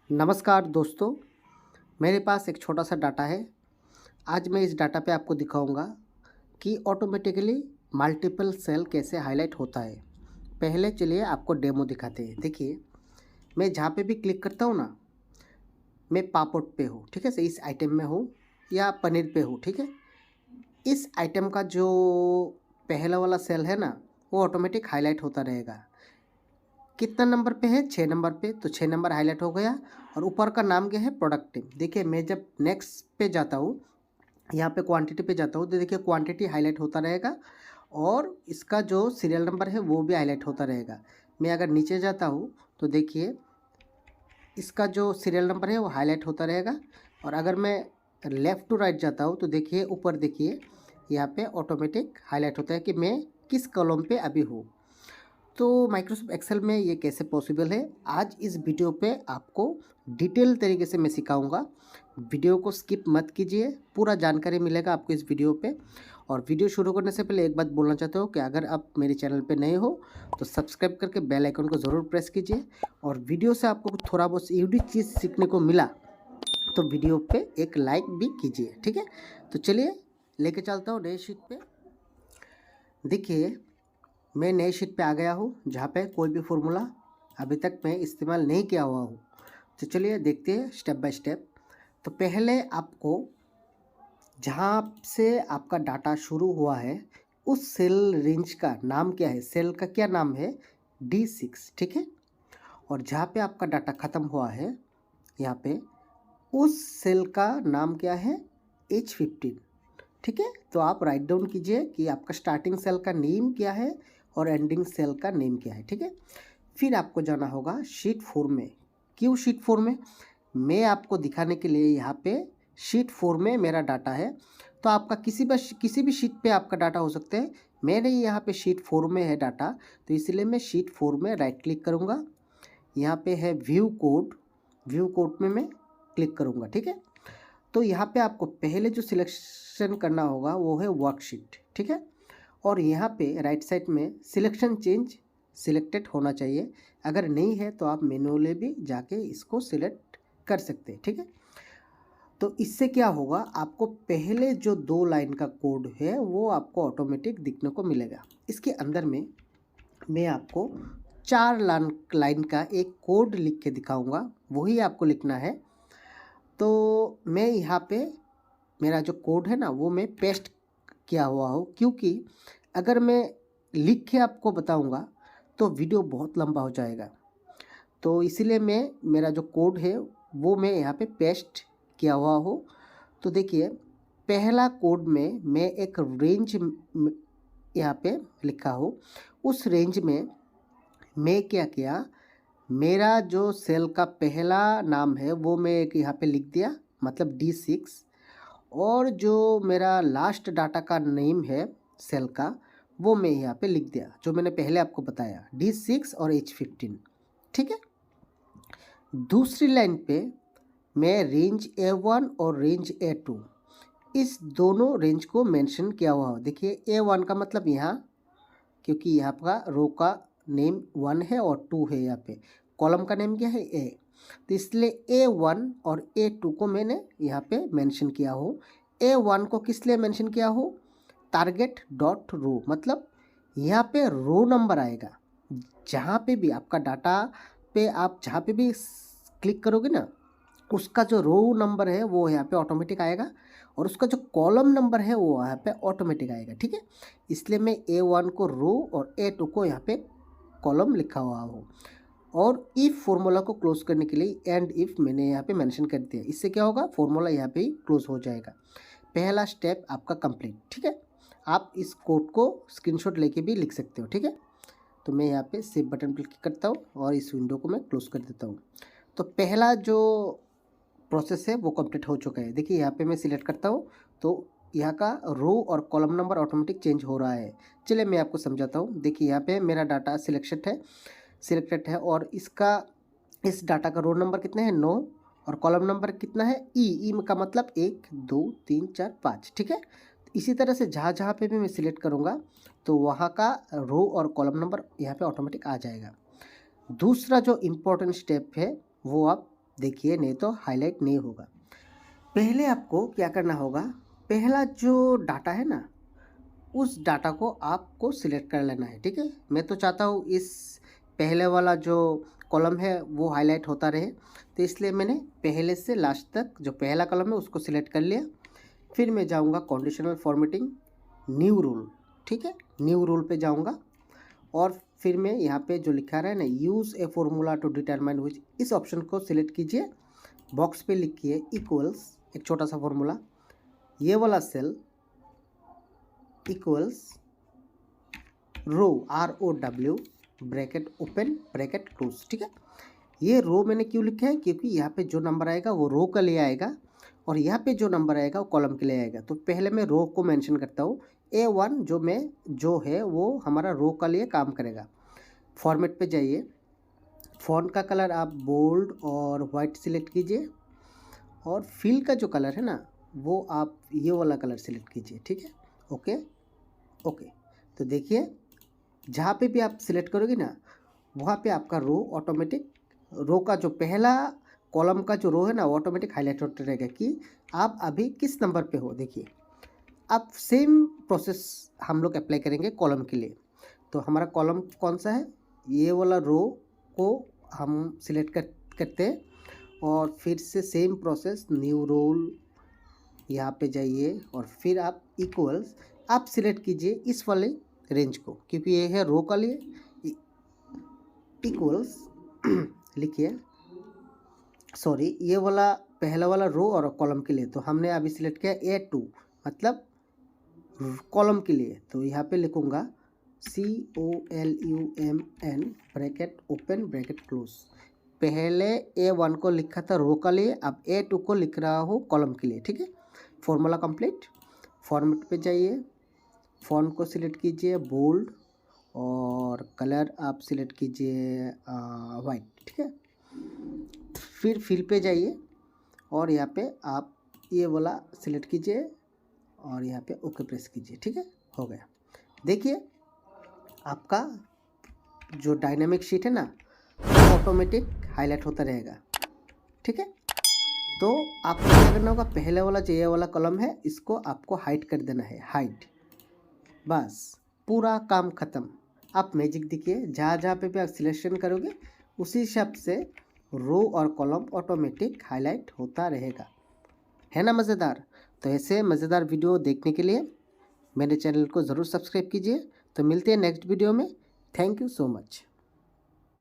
नमस्कार दोस्तों, मेरे पास एक छोटा सा डाटा है। आज मैं इस डाटा पे आपको दिखाऊंगा कि ऑटोमेटिकली मल्टीपल सेल कैसे हाईलाइट होता है। पहले चलिए आपको डेमो दिखाते हैं। देखिए, मैं जहाँ पे भी क्लिक करता हूँ ना, मैं पापड़ पे हूँ, ठीक है, इस आइटम में हूँ या पनीर पे हूँ, ठीक है। इस आइटम का जो पहला वाला सेल है ना, वो ऑटोमेटिक हाईलाइट होता रहेगा। कितना नंबर पे है? 6 नंबर पे, तो 6 नंबर हाईलाइट हो गया। और ऊपर का नाम क्या है? Product team. देखिए, मैं जब नेक्स्ट पे जाता हूँ, यहाँ पे क्वांटिटी पे जाता हूँ, तो देखिए क्वांटिटी हाईलाइट होता रहेगा और इसका जो सीरियल नंबर है वो भी हाईलाइट होता रहेगा। मैं अगर नीचे जाता हूँ तो देखिए इसका जो सीरियल नंबर है वो हाईलाइट होता रहेगा। और अगर मैं लेफ़्ट टू राइट जाता हूँ तो देखिए ऊपर देखिए यहाँ पे ऑटोमेटिक हाईलाइट होता है कि मैं किस कॉलम पे अभी हूँ। तो माइक्रोसॉफ्ट एक्सेल में ये कैसे पॉसिबल है, आज इस वीडियो पे आपको डिटेल तरीके से मैं सिखाऊंगा। वीडियो को स्किप मत कीजिए, पूरा जानकारी मिलेगा आपको इस वीडियो पे। और वीडियो शुरू करने से पहले एक बात बोलना चाहता हूँ कि अगर आप मेरे चैनल पे नए हो तो सब्सक्राइब करके बेल आइकन को ज़रूर प्रेस कीजिए। और वीडियो से आपको कुछ थोड़ा बहुत यूनिक चीज़ सीखने को मिला तो वीडियो पे एक लाइक भी कीजिए, ठीक है। तो चलिए लेके चलता हूँ नई शीट पे। देखिए, मैं नए शीट पे आ गया हूँ जहाँ पे कोई भी फॉर्मूला अभी तक मैं इस्तेमाल नहीं किया हुआ हूँ। तो चलिए देखते हैं स्टेप बाय स्टेप। तो पहले आपको जहाँ से आपका डाटा शुरू हुआ है उस सेल रेंज का नाम क्या है, सेल का क्या नाम है? D6, ठीक है। और जहाँ पे आपका डाटा ख़त्म हुआ है यहाँ पे, उस सेल का नाम क्या है? H15, ठीक है। तो आप राइट डाउन कीजिए कि आपका स्टार्टिंग सेल का नेम क्या है और एंडिंग सेल का नेम क्या है, ठीक है। फिर आपको जाना होगा शीट 4 में। क्यों शीट 4 में? मैं आपको दिखाने के लिए यहाँ पे शीट 4 में मेरा डाटा है। तो आपका किसी भी शीट पे आपका डाटा हो सकता है। मेरे यहाँ पे शीट 4 में है डाटा, तो इसलिए मैं शीट 4 में राइट क्लिक करूँगा। यहाँ पे है व्यू कोड, व्यू कोड में मैं क्लिक करूँगा, ठीक है। तो यहाँ पे आपको पहले जो सिलेक्शन करना होगा वो है वर्कशीट, ठीक है। और यहाँ पे राइट साइड में सिलेक्शन चेंज सिलेक्टेड होना चाहिए। अगर नहीं है तो आप मैन्युअली भी जाके इसको सिलेक्ट कर सकते हैं, ठीक है। तो इससे क्या होगा, आपको पहले जो 2 लाइन का कोड है वो आपको ऑटोमेटिक दिखने को मिलेगा। इसके अंदर में मैं आपको 4 लाइन का एक कोड लिख के दिखाऊंगा, वही आपको लिखना है। तो मैं यहाँ पे मेरा जो कोड है ना वो मैं पेस्ट किया हुआ हो, क्योंकि अगर मैं लिख के आपको बताऊंगा तो वीडियो बहुत लंबा हो जाएगा। तो इसीलिए मैं मेरा जो कोड है वो मैं यहाँ पे पेस्ट किया हुआ हो। तो देखिए, पहला कोड में मैं एक रेंज यहाँ पे लिखा हो। उस रेंज में मैं क्या किया, मेरा जो सेल का पहला नाम है वो मैं एक यहाँ पे लिख दिया, मतलब D6। और जो मेरा लास्ट डाटा का नेम है सेल का, वो मैं यहाँ पे लिख दिया जो मैंने पहले आपको बताया, D6 और H15, ठीक है। दूसरी लाइन पे मैं रेंज A1 और रेंज A2, इस दोनों रेंज को मेंशन किया हुआ हो। देखिए A1 का मतलब यहाँ, क्योंकि यहाँ का रो का नेम 1 है और 2 है, यहाँ पे कॉलम का नेम क्या है? A। तो इसलिए A1 और A2 को मैंने यहाँ पे मेंशन किया हो। A1 को किस लिए मेंशन किया हो? टारगेट डॉट रो, मतलब यहाँ पे रो नंबर आएगा। जहाँ पे भी आपका डाटा पे आप जहाँ पे भी क्लिक करोगे ना, उसका जो रो नंबर है वो यहाँ पे ऑटोमेटिक आएगा और उसका जो कॉलम नंबर है वो यहाँ पे ऑटोमेटिक आएगा, ठीक है। इसलिए मैं A1 को रो और A2 को यहाँ पे कॉलम लिखा हुआ हो। और इफ़ फॉर्मूला को क्लोज करने के लिए एंड इफ़ मैंने यहाँ पे मेंशन कर दिया। इससे क्या होगा, फॉर्मूला यहाँ पे ही क्लोज हो जाएगा। पहला स्टेप आपका कंप्लीट, ठीक है। आप इस कोड को स्क्रीनशॉट लेके भी लिख सकते हो, ठीक है। तो मैं यहाँ पे सेव बटन पर क्लिक करता हूँ और इस विंडो को मैं क्लोज कर देता हूँ। तो पहला जो प्रोसेस है वो कंप्लीट हो चुका है। देखिए यहाँ पे मैं सिलेक्ट करता हूँ तो यहाँ का रो और कॉलम नंबर ऑटोमेटिक चेंज हो रहा है। चलिए मैं आपको समझाता हूँ। देखिए यहाँ पे मेरा डाटा सिलेक्टेड है और इस डाटा का रो नंबर कितना है? 9। और कॉलम नंबर कितना है? ई का मतलब 1 2 3 4 5, ठीक है। इसी तरह से जहाँ जहाँ पे भी मैं सिलेक्ट करूँगा तो वहाँ का रो और कॉलम नंबर यहाँ पे ऑटोमेटिक आ जाएगा। दूसरा जो इम्पोर्टेंट स्टेप है वो आप देखिए, नहीं तो हाईलाइट नहीं होगा। पहले आपको क्या करना होगा, पहला जो डाटा है ना, उस डाटा को आपको सिलेक्ट कर लेना है, ठीक है। मैं तो चाहता हूँ इस पहले वाला जो कॉलम है वो हाईलाइट होता रहे, तो इसलिए मैंने पहले से लास्ट तक जो पहला कॉलम है उसको सिलेक्ट कर लिया। फिर मैं जाऊँगा कंडीशनल फॉर्मेटिंग, न्यू रूल, ठीक है, न्यू रूल पे जाऊँगा और फिर मैं यहाँ पे जो लिखा रहा है ना, use a formula to determine which, इस ऑप्शन को सिलेक्ट कीजिए। बॉक्स पे लिखिए इक्वल्स, एक छोटा सा फॉर्मूला, ये वाला सेल इक्वल्स रो, ROW, bracket open bracket close, ठीक है। ये रो मैंने क्यों लिखा है, क्योंकि यहाँ पे जो नंबर आएगा वो रो का लिए आएगा और यहाँ पे जो नंबर आएगा वो कॉलम के लिए आएगा। तो पहले मैं रो को मेंशन करता हूँ। A1 जो है वो हमारा रो का लिए काम करेगा। फॉर्मेट पे जाइए, फॉन्ट का कलर आप बोल्ड और वाइट सिलेक्ट कीजिए और फिल का जो कलर है ना वो आप ये वाला कलर सिलेक्ट कीजिए, ठीक है। ओके ओके, तो देखिए जहाँ पे भी आप सिलेक्ट करोगे ना वहाँ पे आपका रो ऑटोमेटिक, रो का जो पहला कॉलम का जो रो है ना वो ऑटोमेटिक हाईलाइट होता रहेगा कि आप अभी किस नंबर पे हो। देखिए अब सेम प्रोसेस हम लोग अप्लाई करेंगे कॉलम के लिए। तो हमारा कॉलम कौन सा है, ये वाला रो को हम सिलेक्ट करते हैं और फिर से सेम प्रोसेस, न्यू रोल, यहाँ पे जाइए और फिर आप इक्वल्स आप सिलेक्ट कीजिए इस वाले रेंज को, क्योंकि ये है रो का लिए। इक्वल्स लिखिए, सॉरी ये वाला पहला वाला रो और कॉलम के लिए, तो हमने अभी सिलेक्ट किया A2 मतलब कॉलम के लिए। तो यहाँ पे लिखूँगा COLUMN bracket open bracket close. पहले A1 को लिखा था रो का लिए, अब A2 को लिख रहा हूँ कॉलम के लिए, ठीक है। Formula complete. फॉर्मेट पे जाइए, फॉन्ट को सिलेक्ट कीजिए बोल्ड और कलर आप सिलेक्ट कीजिए वाइट, ठीक है। फिर फिल पे जाइए और यहाँ पे आप ये वाला सिलेक्ट कीजिए और यहाँ पे ओके प्रेस कीजिए, ठीक है, हो गया। देखिए आपका जो डायनामिक शीट है ना वो ऑटोमेटिक हाईलाइट होता रहेगा, ठीक है। तो आपको क्या करना होगा, पहले वाला जो ये वाला कॉलम है इसको आपको हाइड कर देना है, हाइड, बस पूरा काम ख़त्म। आप मैजिक देखिए, जहाँ जहाँ पे भी आप सिलेक्शन करोगे उसी हिसाब से रो और कॉलम ऑटोमेटिक हाईलाइट होता रहेगा, है ना मज़ेदार। तो ऐसे मज़ेदार वीडियो देखने के लिए मेरे चैनल को ज़रूर सब्सक्राइब कीजिए। तो मिलते हैं नेक्स्ट वीडियो में। Thank you so much.